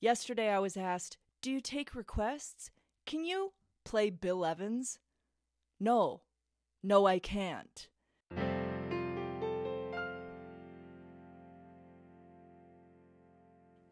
Yesterday I was asked, do you take requests? Can you play Bill Evans? No, I can't.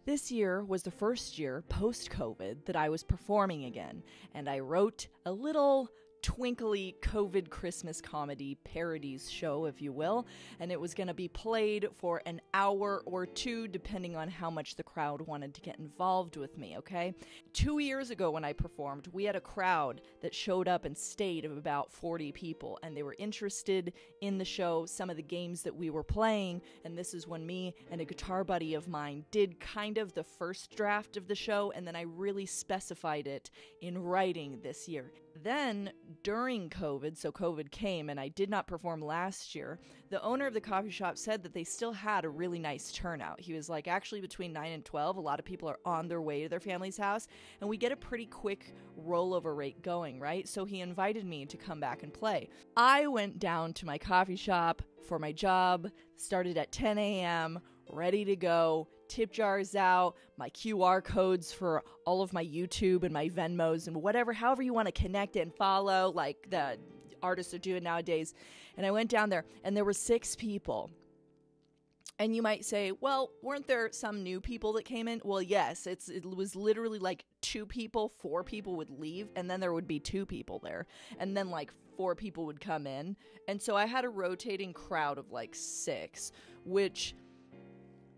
This year was the first year post-COVID that I was performing again, and I wrote a little twinkly COVID Christmas comedy parodies show, if you will, and it was going to be played for an hour or two, depending on how much the crowd wanted to get involved with me, okay? 2 years ago when I performed, we had a crowd that showed up and stayed of about 40 people, and they were interested in the show, some of the games that we were playing, and this is when me and a guitar buddy of mine did kind of the first draft of the show, and then I really specified it in writing this year. Then, during COVID, so COVID came and I did not perform last year, the owner of the coffee shop said that they still had a really nice turnout. He was like, actually between 9 and 12, a lot of people are on their way to their family's house, and we get a pretty quick rollover rate going, right? So he invited me to come back and play. I went down to my coffee shop for my job, started at 10 a.m., ready to go, tip jars out, my QR codes for all of my YouTube and my Venmos and whatever, however you want to connect and follow, like the artists are doing nowadays. And I went down there, and there were 6 people. And you might say, well, weren't there some new people that came in? Well, yes, it was literally like 2 people, 4 people would leave, and then there would be 2 people there. And then like 4 people would come in. And so I had a rotating crowd of like 6, which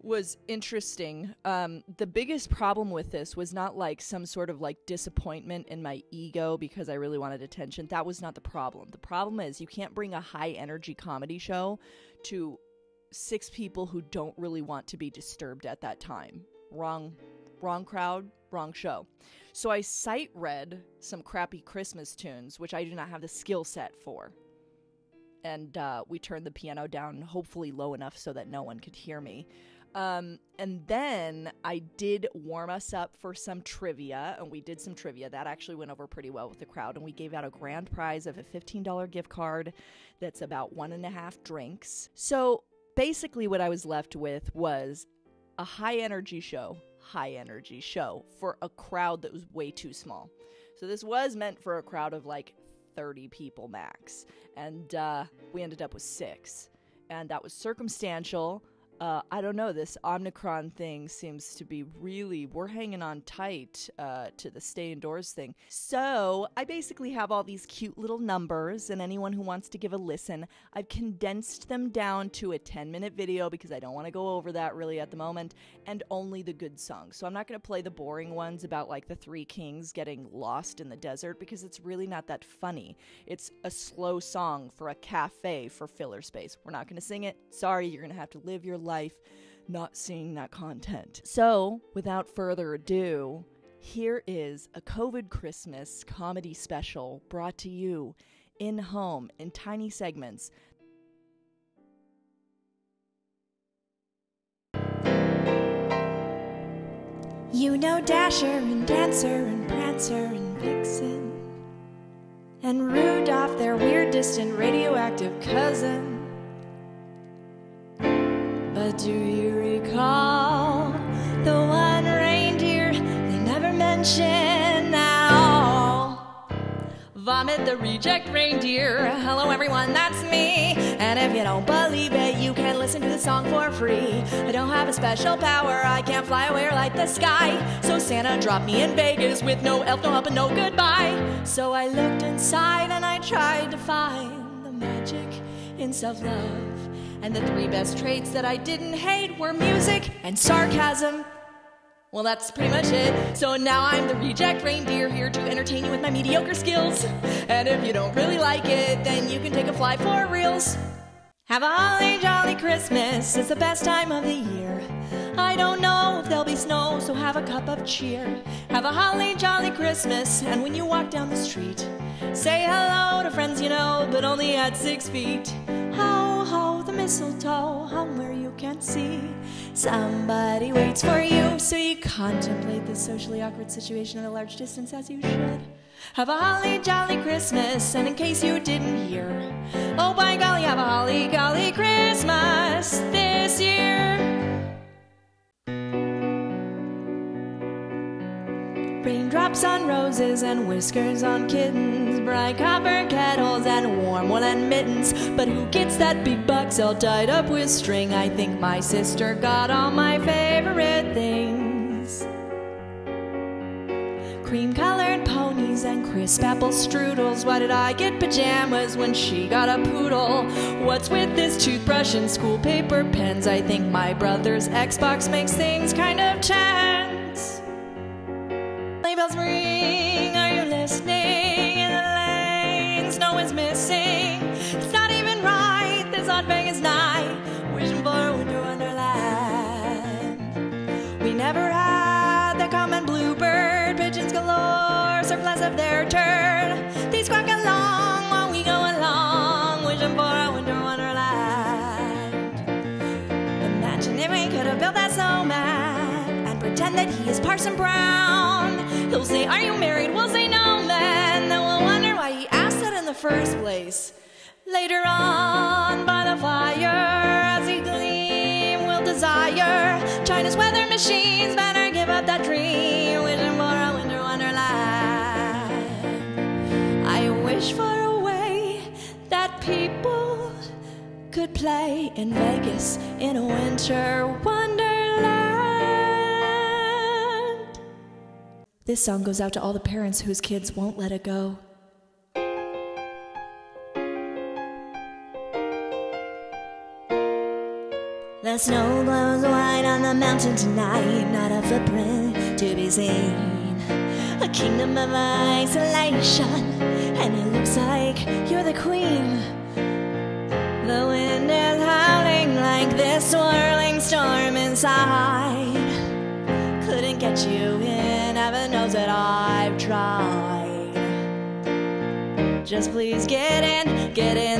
was interesting. The biggest problem with this was not like some sort of like disappointment in my ego because I really wanted attention. That was not the problem. The problem is you can't bring a high energy comedy show to 6 people who don't really want to be disturbed at that time. Wrong crowd, wrong show. So I sight read some crappy Christmas tunes, which I do not have the skill set for. And we turned the piano down, hopefully low enough so that no one could hear me. And then I did warm us up for some trivia, and we did some trivia. That actually went over pretty well with the crowd, and we gave out a grand prize of a $15 gift card that's about 1.5 drinks. So basically what I was left with was a high energy show for a crowd that was way too small. So this was meant for a crowd of like 30 people max, and we ended up with 6, and that was circumstantial. I don't know, this Omicron thing seems to be really, we're hanging on tight to the stay indoors thing. So I basically have all these cute little numbers, and anyone who wants to give a listen, I've condensed them down to a 10-minute video because I don't want to go over that really at the moment, and only the good songs. So I'm not going to play the boring ones about like the 3 kings getting lost in the desert because it's really not that funny. It's a slow song for a cafe for filler space. We're not going to sing it. Sorry, you're going to have to live your life not seeing that content. So, without further ado, here is a COVID Christmas comedy special brought to you in home in tiny segments. You know Dasher and Dancer and Prancer and Vixen and Rudolph, their weird, distant, radioactive cousin. But do you recall the one reindeer they never mention at all? Vomet, the reject reindeer. Hello everyone, that's me. And if you don't believe it, you can listen to the song for free. I don't have a special power, I can't fly away or light the sky. So Santa dropped me in Vegas with no elf, no help, and no goodbye. So I looked inside and I tried to find the magic in self-love. And the 3 best traits that I didn't hate were music and sarcasm. Well, that's pretty much it. So now I'm the reject reindeer, here to entertain you with my mediocre skills. And if you don't really like it, then you can take a fly for reals. Have a holly jolly Christmas, it's the best time of the year. I don't know if there'll be snow, so have a cup of cheer. Have a holly jolly Christmas, and when you walk down the street, say hello to friends you know, but only at 6 feet. Ho, ho, the mistletoe hung where you can't see. Somebody waits for you, so you contemplate this socially awkward situation at a large distance as you should. Have a holly jolly Christmas, and in case you didn't hear, oh by golly, have a holly golly Christmas this year. Raindrops on roses and whiskers on kittens, bright copper kettles and warm woolen mittens. But who gets that big box all tied up with string? I think my sister got all my favorite things. Cream-colored ponies and crisp apple strudels. Why did I get pajamas when she got a poodle? What's with this toothbrush and school paper pens? I think my brother's Xbox makes things kind of tense. Sleigh bells ring, are you listening? In the lane, snow is missing. It's not even right, this odd Vegas night, wishing for a winter wonderland. We never had the common bluebird, pigeons galore, surplus of their turn. They squawk along while we go along, wishing for a winter wonderland. Imagine if we could have built that snowman and pretend that he is Parson Brown. He'll say, are you married? We'll say no, man. Then we'll wonder why he asked that in the first place. Later on, by the fire, as he gleam, we'll desire China's weather machines. Better give up that dream, wishing for a winter wonderland. I wish for a way that people could play in Vegas in a winter wonderland. This song goes out to all the parents whose kids won't let it go. The snow glows white on the mountain tonight, not a footprint to be seen. A kingdom of isolation, and it looks like you're the queen. The wind is howling like this swirling storm inside. Couldn't get you in, heaven knows that I've tried. Just please get in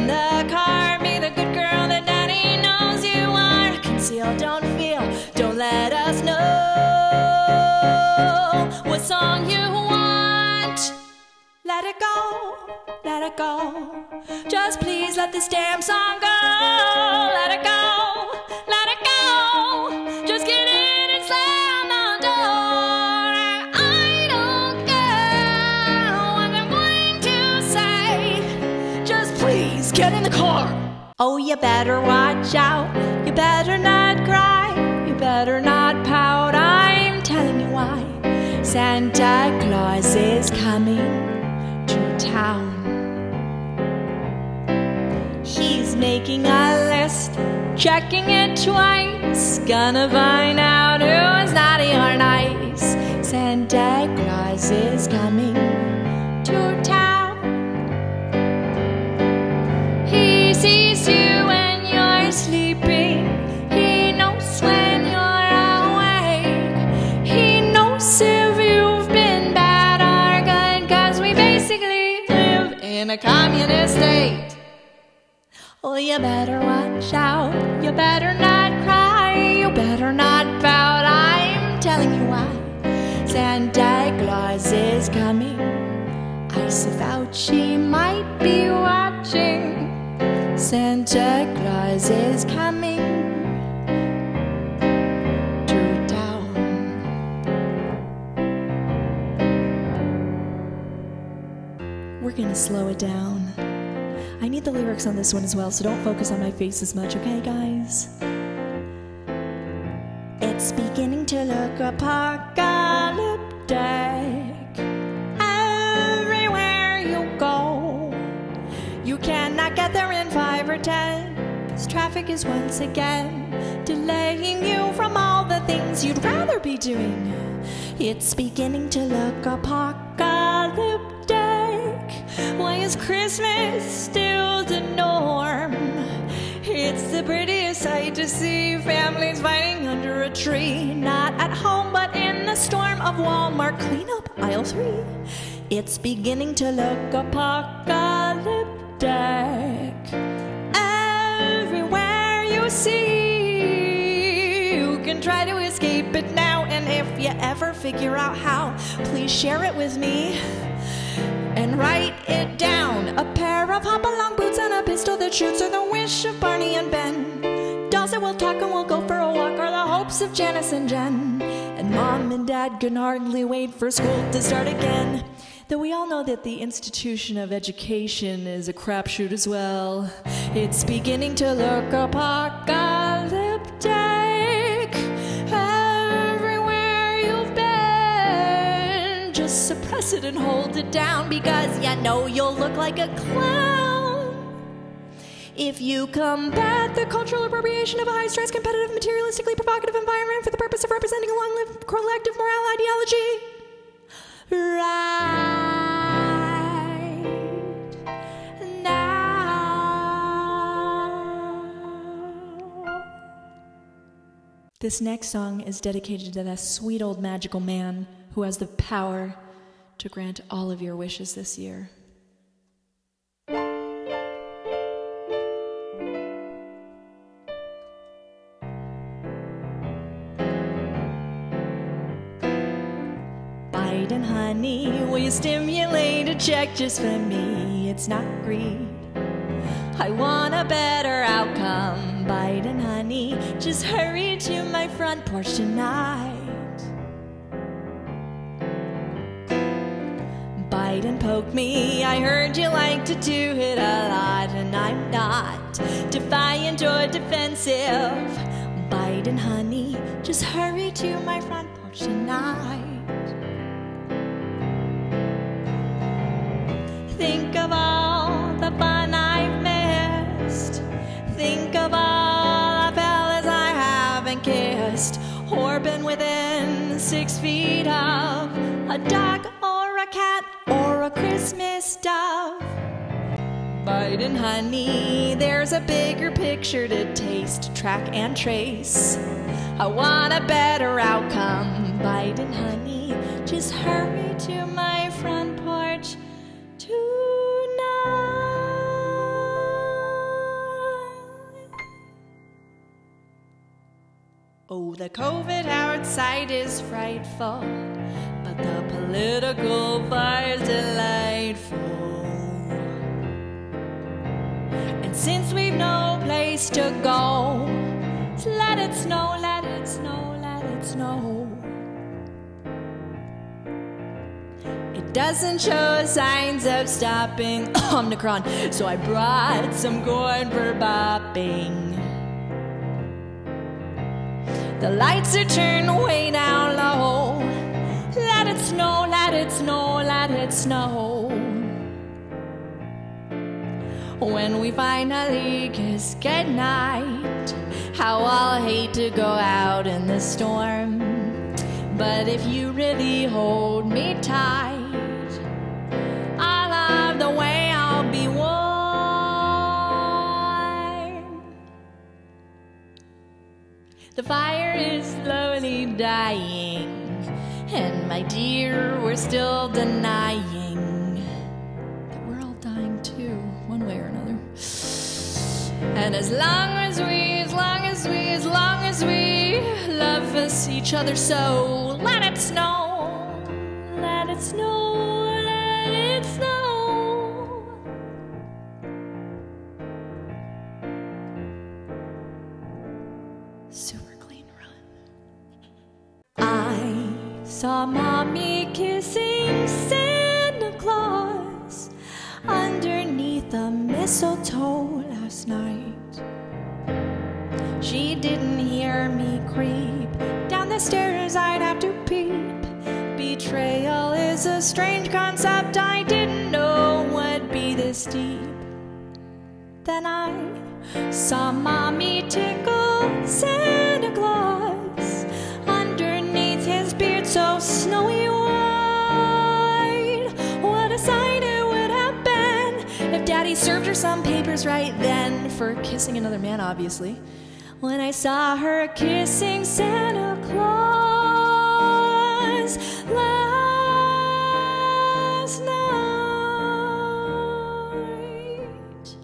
the car, be the good girl that daddy knows you are. Conceal, don't feel, don't let us know what song you want. Let it go, let it go. Just please let this damn song go. Let it go, let it go. Just get in and slam the door. I don't care what I'm going to say. Just please get in the car. Oh, you better watch out. You better not cry. You better not pout. I'm telling you why. Santa Claus is coming to town. He's making a list, checking it twice. Gonna find out who's naughty or nice. Santa Claus is coming to town. He sees you when you're sleeping. He knows when you're awake. He knows if you've been bad or good, 'cause we basically live in a communist state. Oh, you better watch out. You better not cry. You better not pout. I'm telling you why. Santa Claus is coming. Ice Fauci might be watching. Santa Claus is coming to town. We're gonna slow it down. I need the lyrics on this one as well, so don't focus on my face as much, okay, guys? It's beginning to look apocalyptic everywhere you go. You cannot get there in 5 or 10, 'cause traffic is once again delaying you from all the things you'd rather be doing. It's beginning to look apocalyptic. Why is Christmas still the norm? It's the prettiest sight to see families fighting under a tree. Not at home, but in the storm of Walmart. Clean up aisle 3. It's beginning to look apocalyptic everywhere you see. You can try to escape it now, and if you ever figure out how, please share it with me and write it down. A pair of hop-along boots and a pistol that shoots are the wish of Barney and Ben. Dolls that will talk and will go for a walk are the hopes of Janice and Jen. And Mom and Dad can hardly wait for school to start again. Though we all know that the institution of education is a crapshoot as well. It's beginning to look apocalyptic. Everywhere you've been, just suppress it and hold it down, because you know you'll look like a clown if you combat the cultural appropriation of a high-stress, competitive, materialistically provocative environment for the purpose of representing a long-lived collective moral ideology. Right now. This next song is dedicated to that sweet old magical man who has the power to grant all of your wishes this year. And honey, will you stimulate a check just for me? It's not greed. I want a better outcome. Biden, honey, just hurry to my front porch tonight. Biden, poke me. I heard you like to do it a lot, and I'm not defiant or defensive. Biden, honey, just hurry to my front porch tonight. Think of all the fun I've missed. Think of all the fellas I haven't kissed, or been within 6 feet of a dog or a cat or a Christmas dove. Biden, honey, there's a bigger picture to taste, track, and trace. I want a better outcome. Biden, honey, just hurry to my front porch tonight. Oh, the COVID outside is frightful, but the political fire's delightful. And since we've no place to go, let it snow, let it snow, let it snow. Doesn't show signs of stopping Omicron, so I brought some corn for bopping. The lights are turned way down low. Let it snow, let it snow, let it snow. When we finally kiss goodnight, how I'll hate to go out in the storm. But if you really hold me tight, I love the way I'll be warm. The fire is slowly dying, and my dear, we're still denying that we're all dying too, one way or another. And as long as we love us each other so, let it snow, let it snow, let it snow. Super clean run. I saw Mommy kissing Santa Claus underneath the mistletoe last night. She didn't hear me creep down the stairs, I'd have to peep. Betrayal is a strange concept, I didn't know would be this deep. Then I saw Mommy tickle Santa Claus underneath his beard so snowy white. What a sight it would have been if Daddy served her some papers right then, for kissing another man, obviously. When I saw her kissing Santa Claus last night.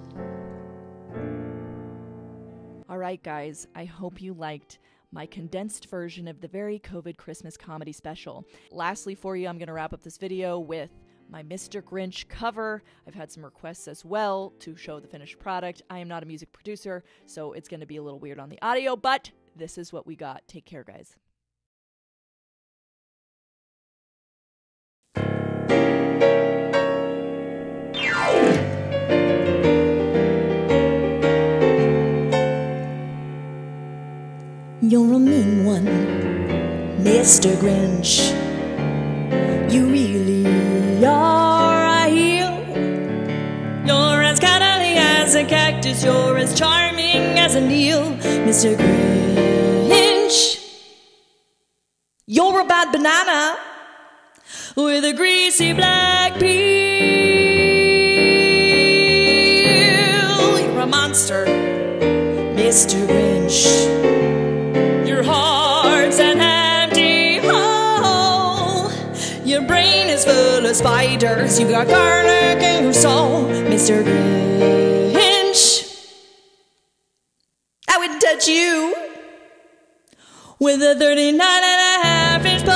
All right, guys, I hope you liked my condensed version of the very COVID Christmas comedy special. Lastly for you, I'm going to wrap up this video with my Mr. Grinch cover. I've had some requests as well to show the finished product. I am not a music producer, so it's going to be a little weird on the audio, but this is what we got. Take care, guys. Mr. Grinch. You really are a heel. You're as cuddly as a cactus, you're as charming as an eel, Mr. Grinch. You're a bad banana with a greasy black peel. You're a monster, Mr. Grinch. Your heart's an empty hole. Your brain is full of spiders. You got garlic in your soul, Mr. Grinch. I wouldn't touch you with a 39.5-inch pole.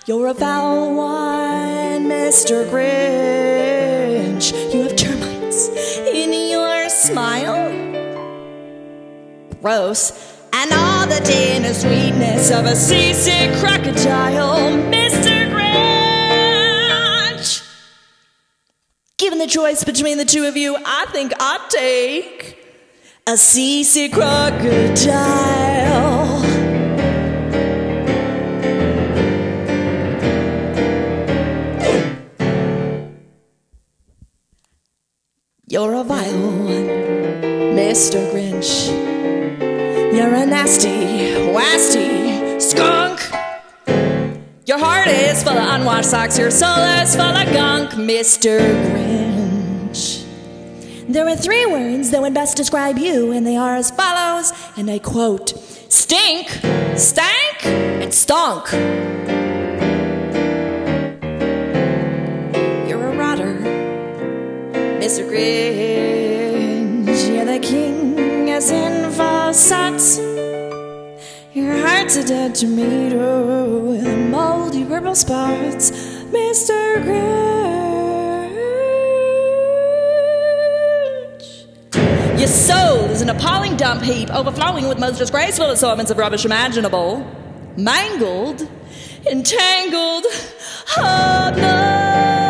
You're a foul one, Mr. Grinch. You have termites in your smile. Gross. And all the tender sweetness of a seasick crocodile, Mr. Grinch. Given the choice between the two of you, I think I'd take a seasick crocodile. You're a vile one, Mr. Grinch. You're a nasty, wasty skunk. Your heart is full of unwashed socks. Your soul is full of gunk, Mr. Grinch. There are 3 words that would best describe you, and they are as follows, and I quote, stink, stank, and stunk. You're a rotter, Mr. Grinch. You're the king as in faucets. Your heart's a dead tomato with moldy purple spots, Mr. Grinch. Your soul is an appalling dump heap, overflowing with most disgraceful assortments of rubbish imaginable. Mangled, entangled, hobnobbed.